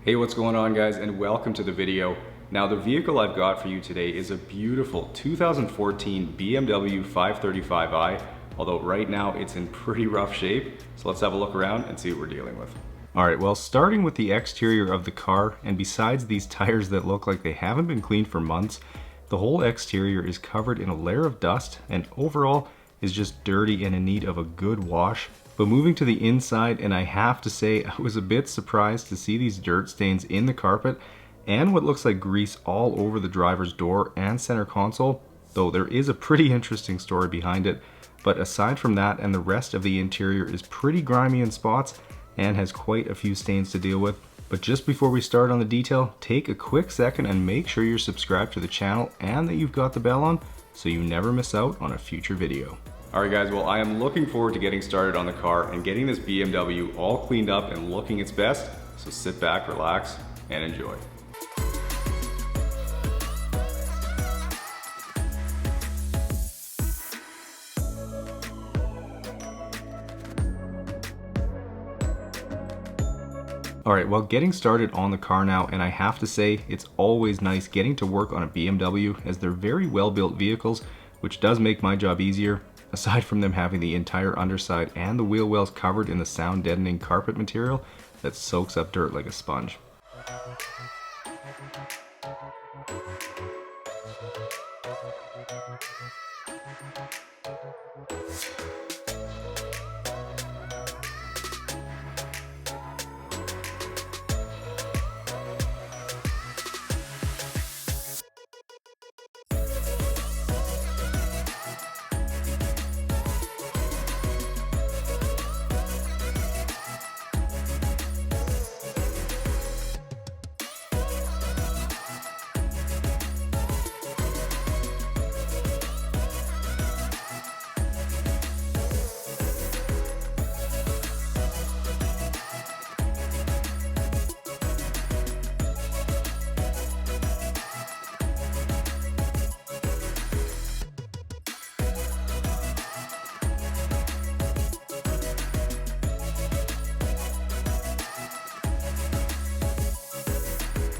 Hey, what's going on guys, and welcome to the video. Now the vehicle I've got for you today is a beautiful 2014 BMW 535i, although right now it's in pretty rough shape. So let's have a look around and see what we're dealing with. Alright, well, starting with the exterior of the car, and besides these tires that look like they haven't been cleaned for months, the whole exterior is covered in a layer of dust and overall is just dirty and in need of a good wash. But moving to the inside, and I have to say I was a bit surprised to see these dirt stains in the carpet and what looks like grease all over the driver's door and center console, though there is a pretty interesting story behind it. But aside from that, and the rest of the interior is pretty grimy in spots and has quite a few stains to deal with. But just before we start on the detail, take a quick second and make sure you're subscribed to the channel and that you've got the bell on so you never miss out on a future video. Alright guys, well, I am looking forward to getting started on the car and getting this BMW all cleaned up and looking its best, so sit back, relax, and enjoy. Alright, well, getting started on the car now, and I have to say it's always nice getting to work on a BMW as they're very well built vehicles, which does make my job easier. Aside from them having the entire underside and the wheel wells covered in the sound deadening carpet material that soaks up dirt like a sponge.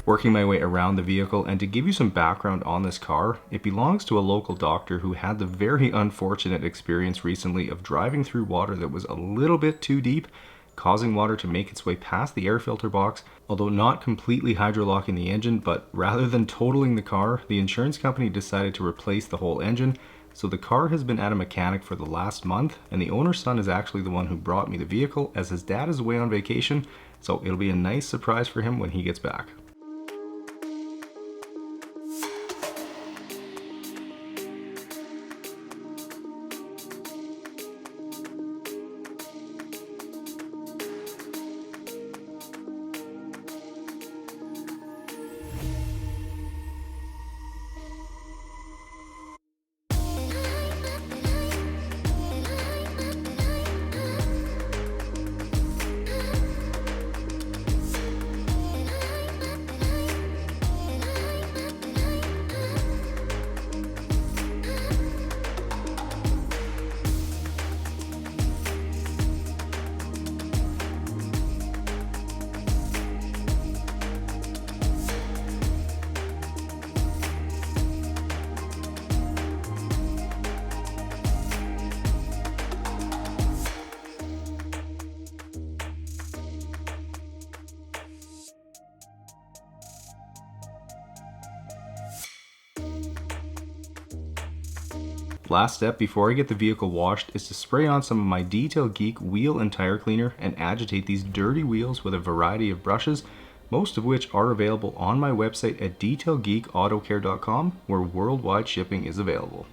Working my way around the vehicle, and to give you some background on this car, it belongs to a local doctor who had the very unfortunate experience recently of driving through water that was a little bit too deep, causing water to make its way past the air filter box, although not completely hydrolocking the engine. But rather than totaling the car, the insurance company decided to replace the whole engine. So the car has been at a mechanic for the last month, and the owner's son is actually the one who brought me the vehicle as his dad is away on vacation, so it'll be a nice surprise for him when he gets back. Last step before I get the vehicle washed is to spray on some of my Detailed Geek wheel and tire cleaner and agitate these dirty wheels with a variety of brushes, most of which are available on my website at detailgeekautocare.com, where worldwide shipping is available.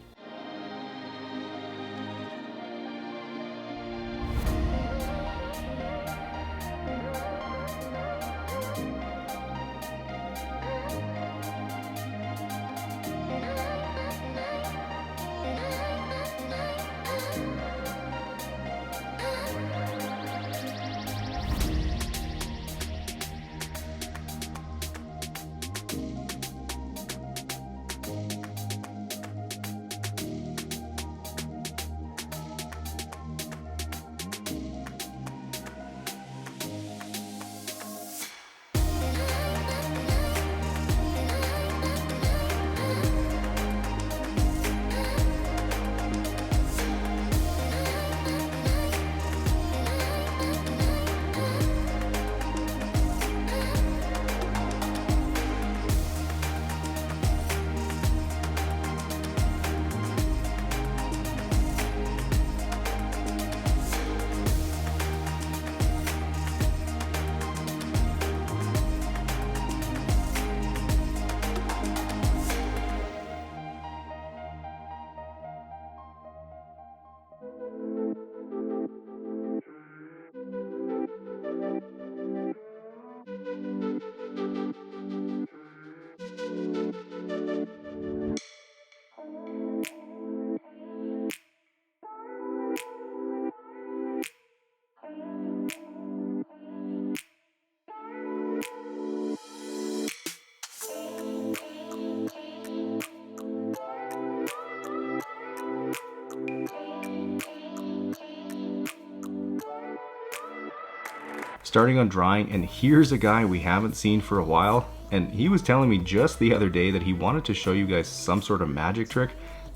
starting on drying, and here's a guy we haven't seen for a while, and he was telling me just the other day that he wanted to show you guys some sort of magic trick.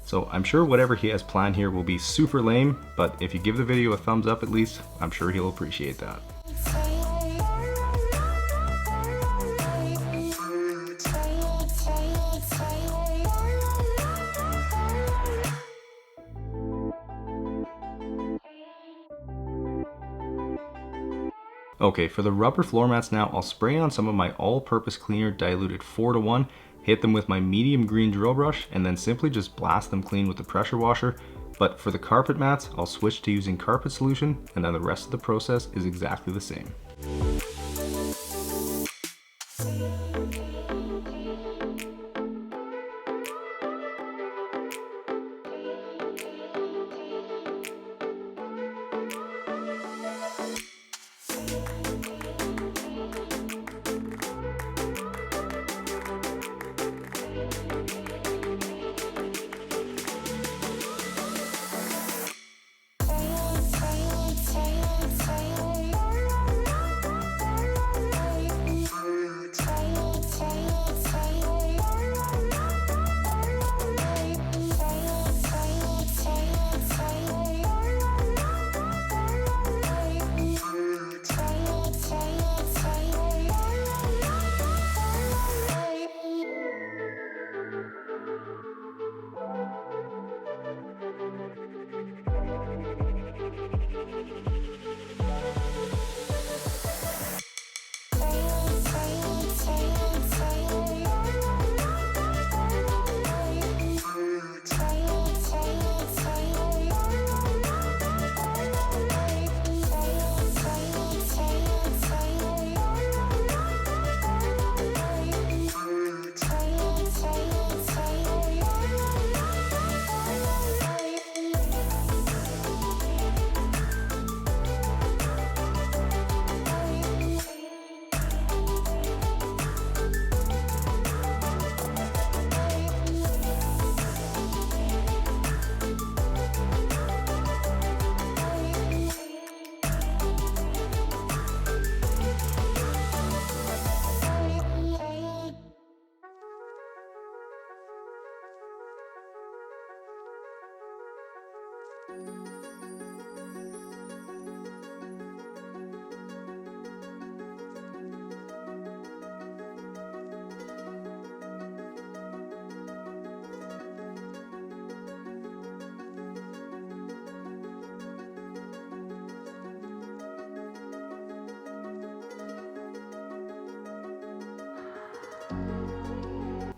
So I'm sure whatever he has planned here will be super lame, but if you give the video a thumbs up at least, I'm sure he'll appreciate that. Okay, for the rubber floor mats now, I'll spray on some of my all-purpose cleaner diluted 4:1, hit them with my medium green drill brush, and then simply just blast them clean with the pressure washer. But for the carpet mats, I'll switch to using carpet solution, and then the rest of the process is exactly the same.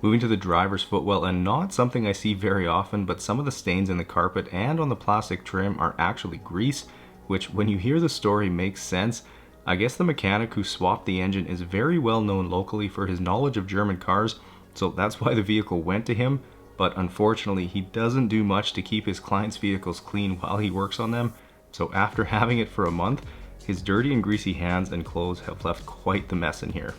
Moving to the driver's footwell, and not something I see very often, but some of the stains in the carpet and on the plastic trim are actually grease, which when you hear the story makes sense. I guess the mechanic who swapped the engine is very well known locally for his knowledge of German cars, so that's why the vehicle went to him, but unfortunately he doesn't do much to keep his clients' vehicles clean while he works on them, so after having it for a month, his dirty and greasy hands and clothes have left quite the mess in here.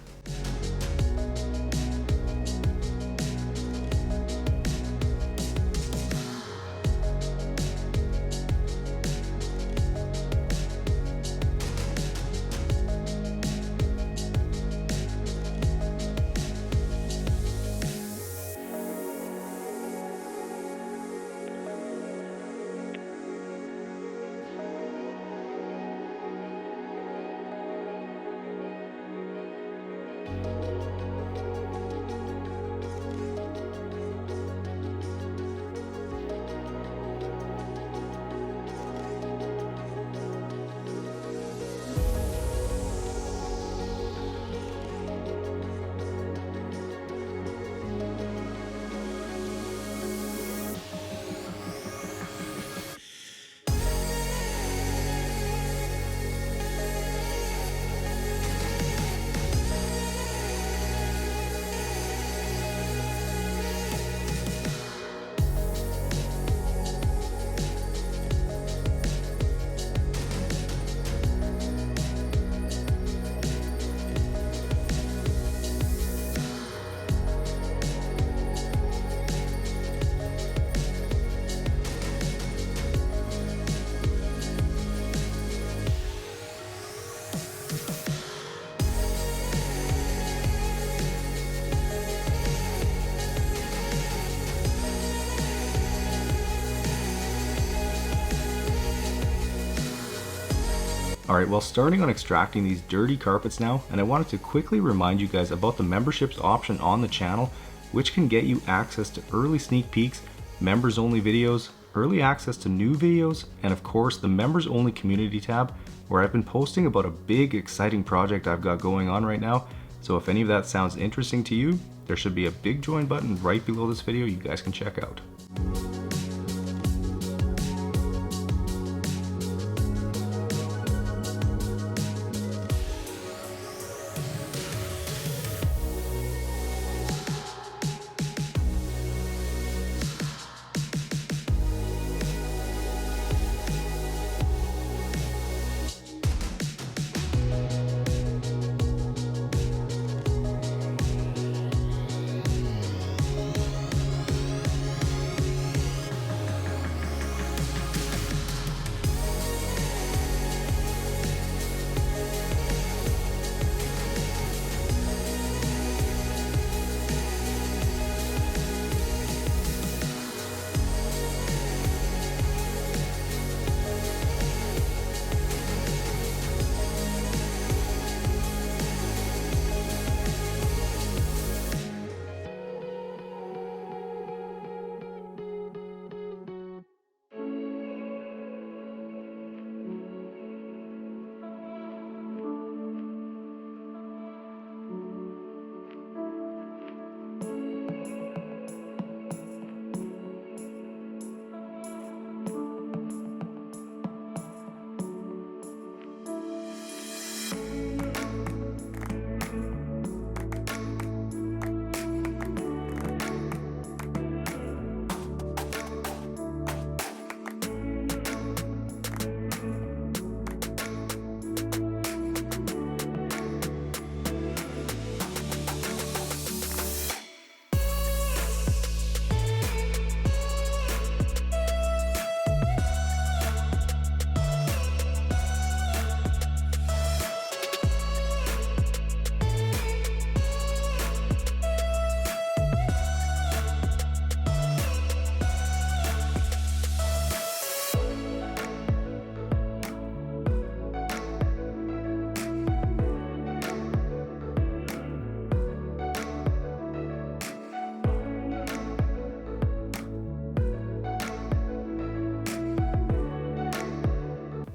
Alright, well, starting on extracting these dirty carpets now, and I wanted to quickly remind you guys about the memberships option on the channel, which can get you access to early sneak peeks, members only videos, early access to new videos, and of course the members only community tab, where I've been posting about a big exciting project I've got going on right now. So if any of that sounds interesting to you, there should be a big join button right below this video you guys can check out.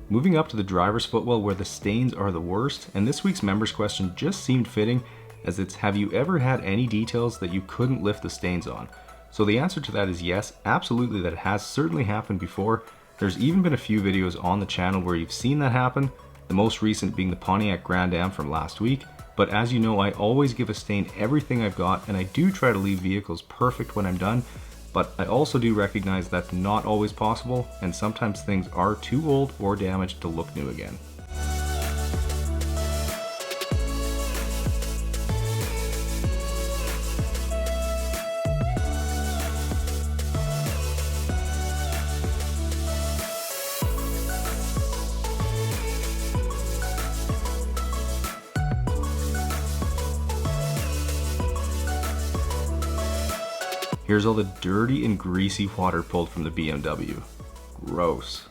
Moving up to the driver's footwell where the stains are the worst, and this week's members question just seemed fitting, as it's, have you ever had any details that you couldn't lift the stains on? So the answer to that is yes, absolutely, that has certainly happened before. There's even been a few videos on the channel where you've seen that happen, the most recent being the Pontiac Grand Am from last week. But as you know, I always give a stain everything I've got, and I do try to leave vehicles perfect when I'm done. But I also do recognize that's not always possible, and sometimes things are too old or damaged to look new again. Here's all the dirty and greasy water pulled from the BMW. Gross.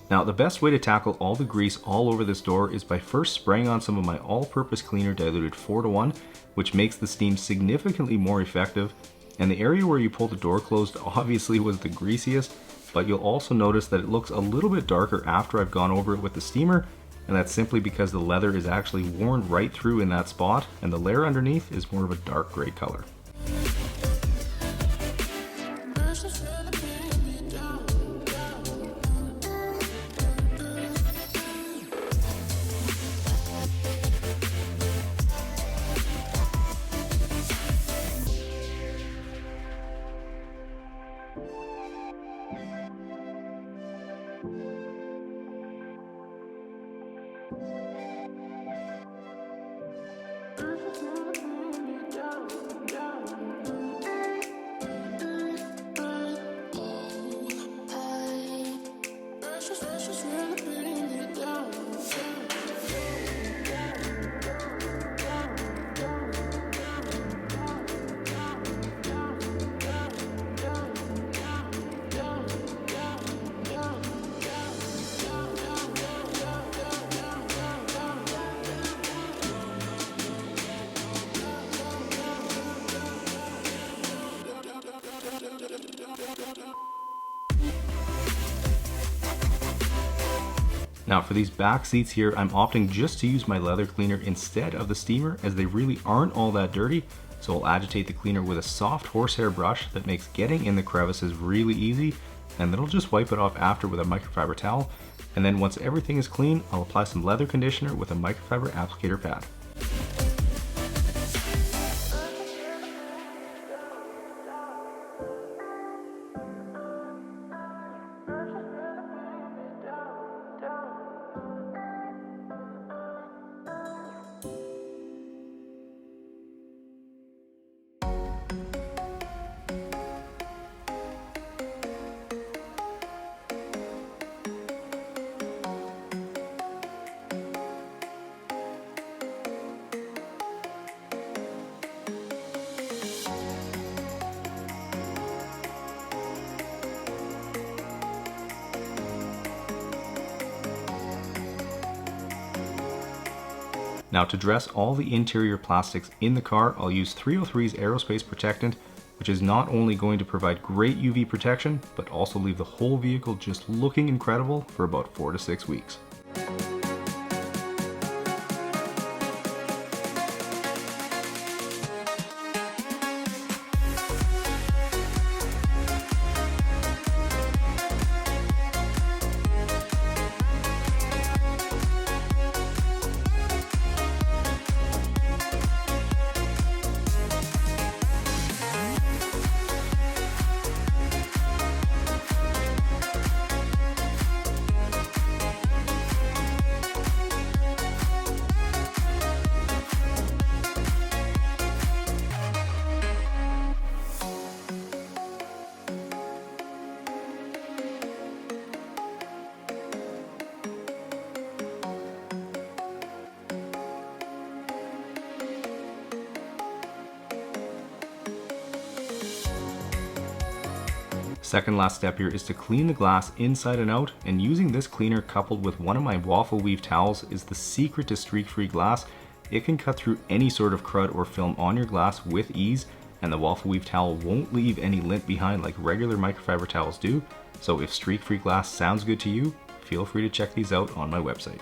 Now, the best way to tackle all the grease all over this door is by first spraying on some of my all-purpose cleaner diluted 4:1, which makes the steam significantly more effective. And the area where you pull the door closed obviously was the greasiest, but you'll also notice that it looks a little bit darker after I've gone over it with the steamer, and that's simply because the leather is actually worn right through in that spot, and the layer underneath is more of a dark gray color. Now for these back seats here, I'm opting just to use my leather cleaner instead of the steamer, as they really aren't all that dirty. So I'll agitate the cleaner with a soft horsehair brush that makes getting in the crevices really easy, and then I'll just wipe it off after with a microfiber towel. And then once everything is clean, I'll apply some leather conditioner with a microfiber applicator pad. Now to dress all the interior plastics in the car, I'll use 303's aerospace protectant, which is not only going to provide great UV protection, but also leave the whole vehicle just looking incredible for about 4 to 6 weeks. Second last step here is to clean the glass inside and out, and using this cleaner coupled with one of my waffle weave towels is the secret to streak-free glass. It can cut through any sort of crud or film on your glass with ease, and the waffle weave towel won't leave any lint behind like regular microfiber towels do. So if streak-free glass sounds good to you, feel free to check these out on my website.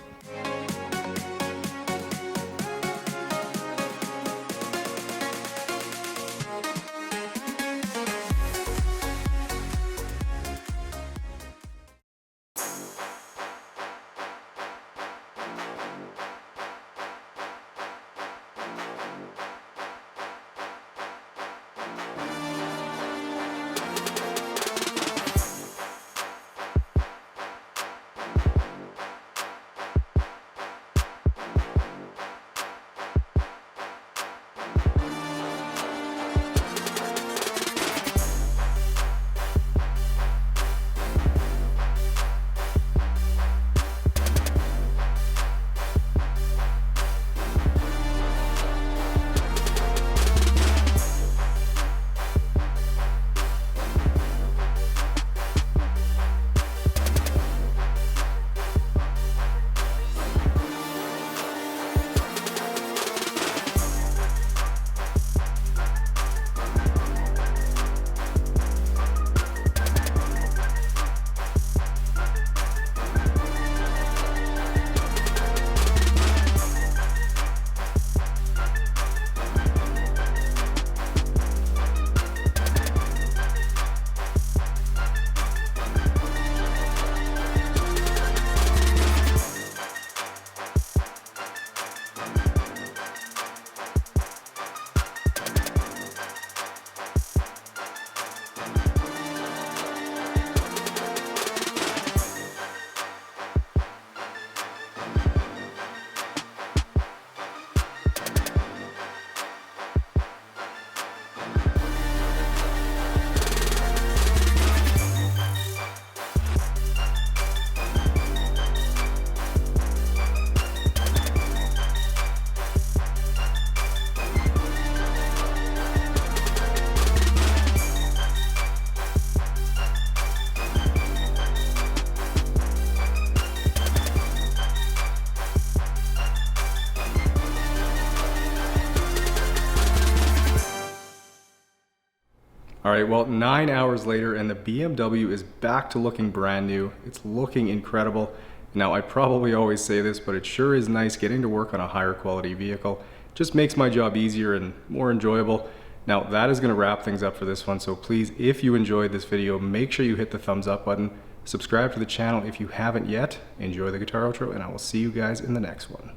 All right, well, 9 hours later and the BMW is back to looking brand new. It's looking incredible. Now, I probably always say this, but it sure is nice getting to work on a higher quality vehicle. Just makes my job easier and more enjoyable. Now, that is gonna wrap things up for this one. So please, if you enjoyed this video, make sure you hit the thumbs up button. Subscribe to the channel if you haven't yet. Enjoy the guitar outro, and I will see you guys in the next one.